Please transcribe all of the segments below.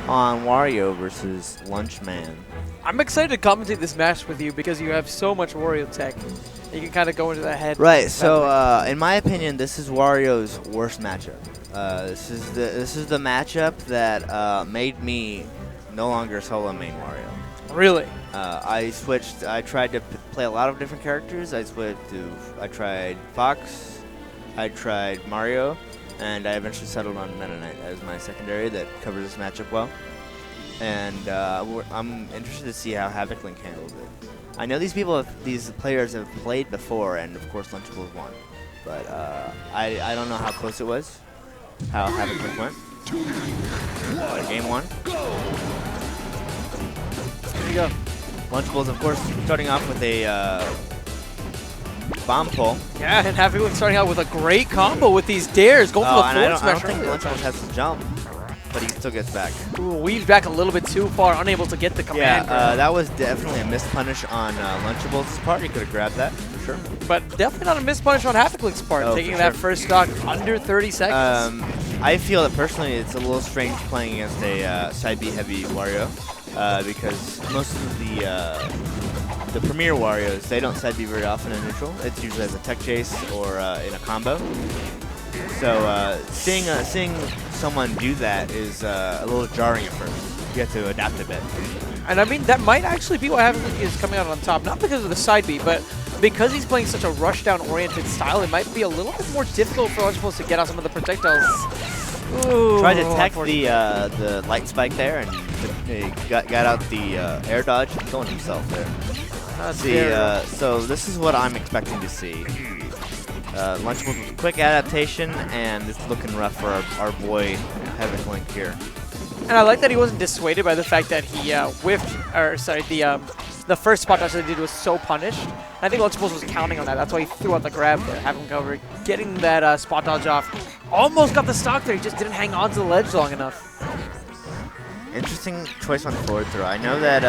on Wario versus Lunchman. I'm excited to commentate this match with you because you have so much Wario tech. You can kind of go into the head. Right. So, in my opinion, this is Wario's worst matchup. This is the matchup that made me no longer solo main Wario. Really? I switched. I tried to play a lot of different characters. I tried Fox. I tried Mario, and I eventually settled on Meta Knight as my secondary that covers this matchup well. And I'm interested to see how Havoc Link handles it. I know these players have played before, and of course Lunchables won. But I don't know how close it was, how Havoc Link went. Game 1. There you go. Lunchables, of course, starting off with a bomb pull. Yeah, and Havoc Link starting out with a great combo with these dares. Going for the forward smash. I don't think Lunchables has to jump, but he still gets back. Ooh, weaves back a little bit too far, unable to get the command. Yeah, that was definitely a missed punish on Lunchables' part. He could have grabbed that, for sure. But definitely not a missed punish on Havoc Link's part, taking that first stock under 30 seconds. I feel that personally it's a little strange playing against a side B heavy Wario, because most of the premier Warios, they don't side B very often in neutral. It's usually as a tech chase or in a combo. So seeing someone do that is a little jarring at first. You have to adapt a bit. And I mean, that might actually be why Havoc Link is coming out on top. Not because of the side B, but because he's playing such a rushdown-oriented style, it might be a little bit more difficult for Lunchables to get out some of the projectiles. Ooh, tried to tech the light spike there, and he got out the air dodge, killing himself there. So this is what I'm expecting to see. Lunchables with a quick adaptation, and it's looking rough for our boy Havoc Link here. And I like that he wasn't dissuaded by the fact that he whiffed, or sorry, the first spot dodge that he did was so punished. I think Lunchables was counting on that. That's why he threw out the grab there, having him cover, getting that spot dodge off. Almost got the stock there. He just didn't hang on to the ledge long enough. Interesting choice on forward throw. I know that.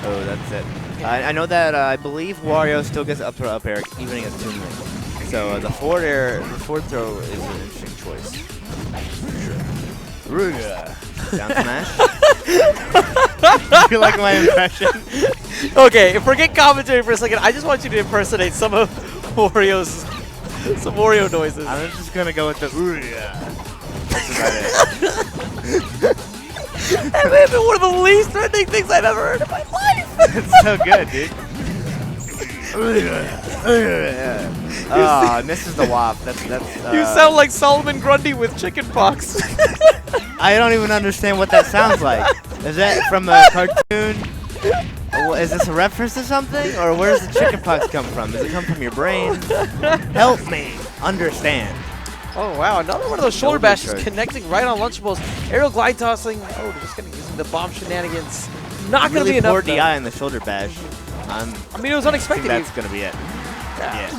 Oh, that's it. Yeah. I know that. I believe Wario still gets up throw up air even against Toon. So the forward throw is an interesting choice. For sure. Down smash. You like my impression? Okay, forget commentary for a second. I just want you to impersonate some of Wario's Wario noises. I'm just gonna go with the That's about it. That may have been one of the least threatening things I've ever heard in my life. It's so good, dude. Oh, misses the wop. That's. You sound like Solomon Grundy with chicken pox. I don't even understand what that sounds like. Is that from a cartoon? Is this a reference to something? Or where does the chicken pox come from? Does it come from your brain? Help me understand. Oh, wow. Another one of those shoulder bashes connecting right on Lunchables. Aerial glide tossing. Oh, they're just going to use the bomb shenanigans. Not going to be enough. Poor DI in the shoulder bash. I mean, it was unexpected. That's going to be it. Yeah.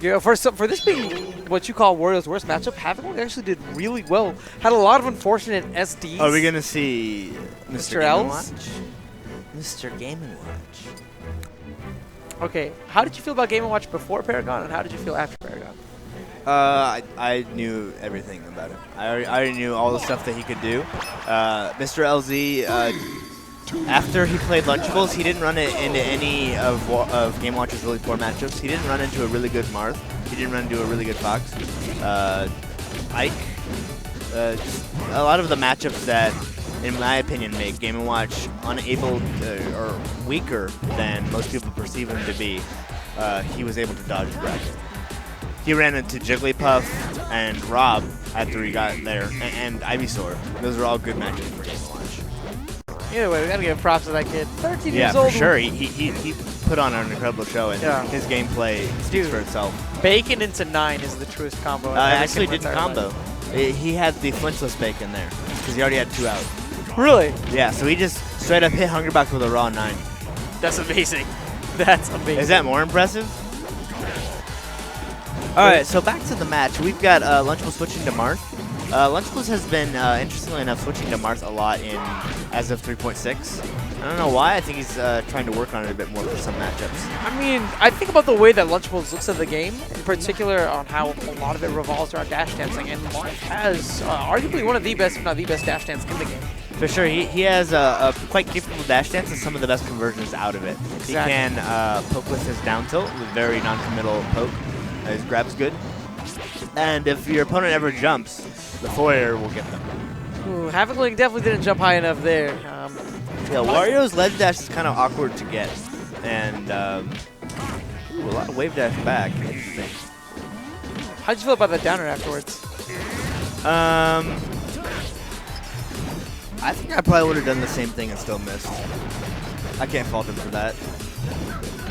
Yeah, for this being what you call Wario's worst matchup, Havoc Link actually did really well. Had a lot of unfortunate SDs. Are we going to see Mr. Game & Watch? Mr. Game & Watch. Okay, how did you feel about Game & Watch before Paragon, and how did you feel after Paragon? I knew everything about him. I already knew all the stuff that he could do. Mr. LZ, after he played Lunchables, he didn't run it into any of Game & Watch's really poor matchups. He didn't run into a really good Marth. He didn't run into a really good Fox. Ike. Just a lot of the matchups that, in my opinion, make Game & Watch unable to, or weaker than most people perceive him to be, he was able to dodge the bracket. He ran into Jigglypuff and Rob after he got there, and Ivysaur. Those are all good matchups for Game & Watch. Either way, we gotta give props to that kid. 13 years Yeah, old. for sure. He put on an incredible show, and his gameplay speaks for itself. Bacon into 9 is the truest combo. I actually didn't combo. He had the flinchless bacon there, because he already had 2 out. Really? Yeah, so he just straight up hit Hungrybox with a raw 9. That's amazing. That's amazing. Is that more impressive? Alright, so back to the match. We've got Lunchables switching to Marth. Lunchables has been, interestingly enough, switching to Marth a lot as of 3.6. I don't know why. I think he's trying to work on it a bit more for some matchups. I mean, I think about the way that Lunchables looks at the game, in particular on how a lot of it revolves around dash dancing, and Marth has arguably one of the best, if not the best, dash dance in the game. For sure, he has a quite capable dash dance and some of the best conversions out of it. Exactly. He can poke with his down tilt, with very non-committal poke. His grab's good. And if your opponent ever jumps, the forward will get them. Ooh, Havoc Link definitely didn't jump high enough there. Yeah, Wario's ledge dash is kind of awkward to get. And ooh, a lot of wave dash back. Interesting. How'd you feel about that downer afterwards? I think I probably would have done the same thing and still missed. I can't fault him for that.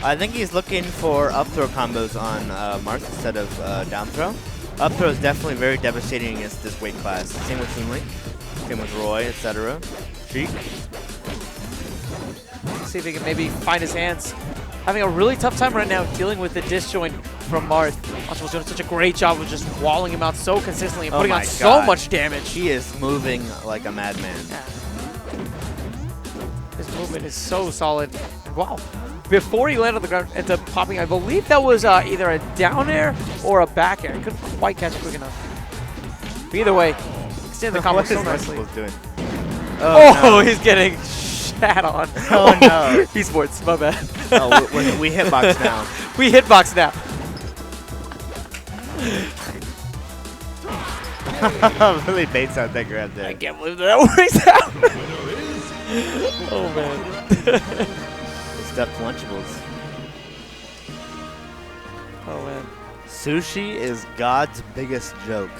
I think he's looking for up throw combos on Marth instead of down throw. Up throw is definitely very devastating against this weight class. Same with Toon Link, same with Roy, etc. Sheik. See if he can maybe find his hands. Having a really tough time right now dealing with the disjoint from Marth. Lunchables doing such a great job of just walling him out so consistently and putting on so much damage. He is moving like a madman. Yeah. His movement is so solid. Wow. Before he landed on the ground, ended up popping, I believe that was either a down air or a back air. I couldn't quite catch it quick enough. But either way, extend the combo so nicely. Doing? Oh, no. He's getting shat on. Oh, no. Esports, my bad. Oh, we hitbox now. We hitbox now. Really baits out that grab there. I can't believe that works out. Oh, man. Stuffed Lunchables. Oh, man. Sushi is God's biggest joke.